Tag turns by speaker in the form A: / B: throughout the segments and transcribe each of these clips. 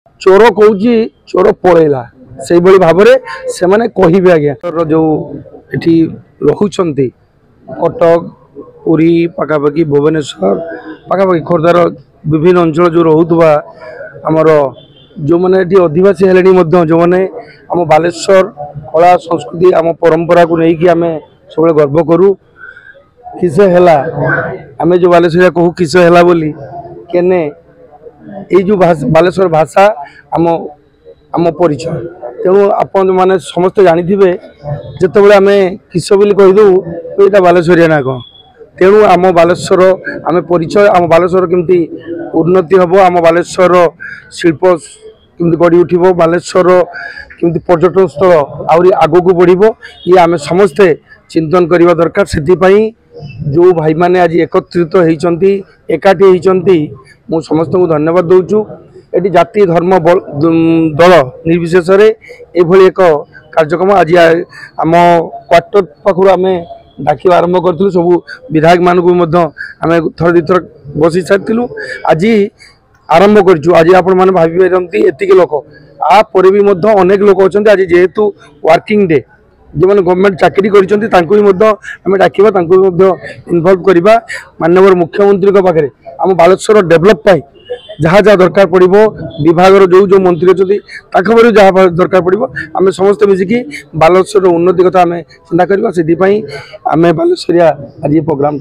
A: चोर कौच चोर पलैला से भाव से कहे आज्ञा जो ये रोच कटक पुरी पखापाखि भुवनेश्वर पखापाखि खोर्धार विभिन्न अंचल जो रोकवा आमर जो मैंने अधिवासी है जो मैंने आम बालेश्वर कला संस्कृति आम परंपरा को लेकिन आम सब गर्व करूँ किसे है आम जो बालेश्वरिया कहू किसे है बोली केने ये जो बालेश्वर भाषा आम आम परिचय तेणु आपण मैंने समस्त जानी जिते आम किस बोली कहीदू ये बालेश्वरिया ना कौन तेणु आम बालेश्वर आम परिचय आम बालेश्वर केमती उन्नति हम आम बालेश्वर शिल्प केमती गढ़ी उठब बालेश्वर केमती पर्यटन स्थल आहरी आग को बढ़ ये आम समस्ते चिंतन करने दरकार से जो भाई माने आज एकत्रित होती एकाठी होती मु समस्त को धन्यवाद दूचु ये जाति धर्म दल निर्विशेष एभली एक कार्यक्रम आज आम क्वार्टर पाखु आम डाक आरंभ करूँ सब विधायक मानक आम थर दी थर बसी सारी आज आरंभ करूँ आज आपण मैंने भाई एतिक लोक आपर भी अनेक लोक अच्छा आज जेहेतु वर्किंग डे जो मैंने गवर्नमेंट चाकरी करें डाक इनवल्व करवा माननीय मुख्यमंत्री पाखे आम बालेश्वर डेभलप जहाँ जहाँ दरकार पड़ो विभाग जो जो मंत्री अच्छे जहाँ दरकार पड़ो आम समस्त मिसिकी बालेश्वर उन्नति कथा आम चिंता करवा से आम बालेश्वरिया आज ये प्रोग्राम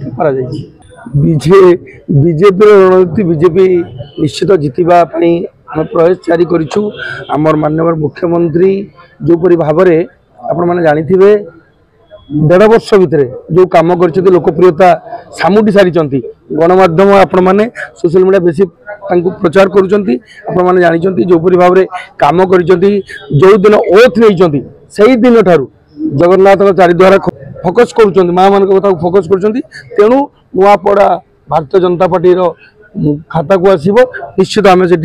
A: बीजेपी रणनीति बीजेपी निश्चित जितवा आम प्रयास जारी करूँ आमर माननीय मुख्यमंत्री जोपरी भाव में आपण मैंने जानी 1.5 वर्ष भितर जो कम कर लोकप्रियता सामुटी सारी गणमाध्यम आपण मैंने सोशल मीडिया बेसी प्रचार करुँच जानी जोपरी भाव में कम कर जो दिन ओथ नहीं से दिन ठार जगन्नाथ चारिद्वारा फोकस कर माँ मान कथा फोकस कर तेणु नुआपड़ा भारतीय जनता पार्टी खाता को आसब निश्चित आम से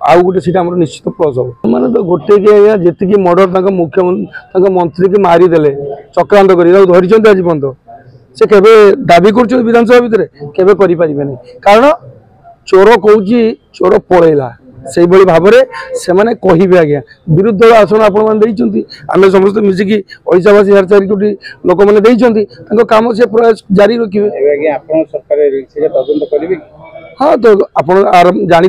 A: आउ गोटे सीट आम निश्चित प्लस हम मैंने तो गोटे कि जी मर्डर मुख्यमंत्री मंत्री की मारिदे चक्रांत कर धरी आज पर्यंत से केवे दाबी कर विधानसभा भितर केवे करें कारण चोर कौच चोर पलैला से भाव से कहे आज्ञा विरोधी दल आसन आम समस्त मिसिकी ओडावासी हेयर चारिटी लोक मैंने कम से प्रयास जारी रखिए हाँ तो आप जानी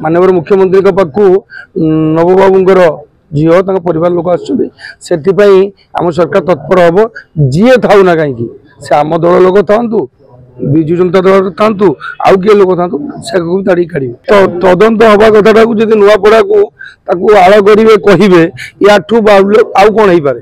A: माननीय मुख्यमंत्री पाखु नवबाबूर झील परिवार लोक आम सरकार तत्पर हम जी था ना कहीं से आम दल लोक था विजु जनता दल था आउ किए लोक था से ताड़ी काढ़े तो तदंत हवा कथा नुआपड़ा को आड़ करेंगे कहे या आउ कौन हो पारे।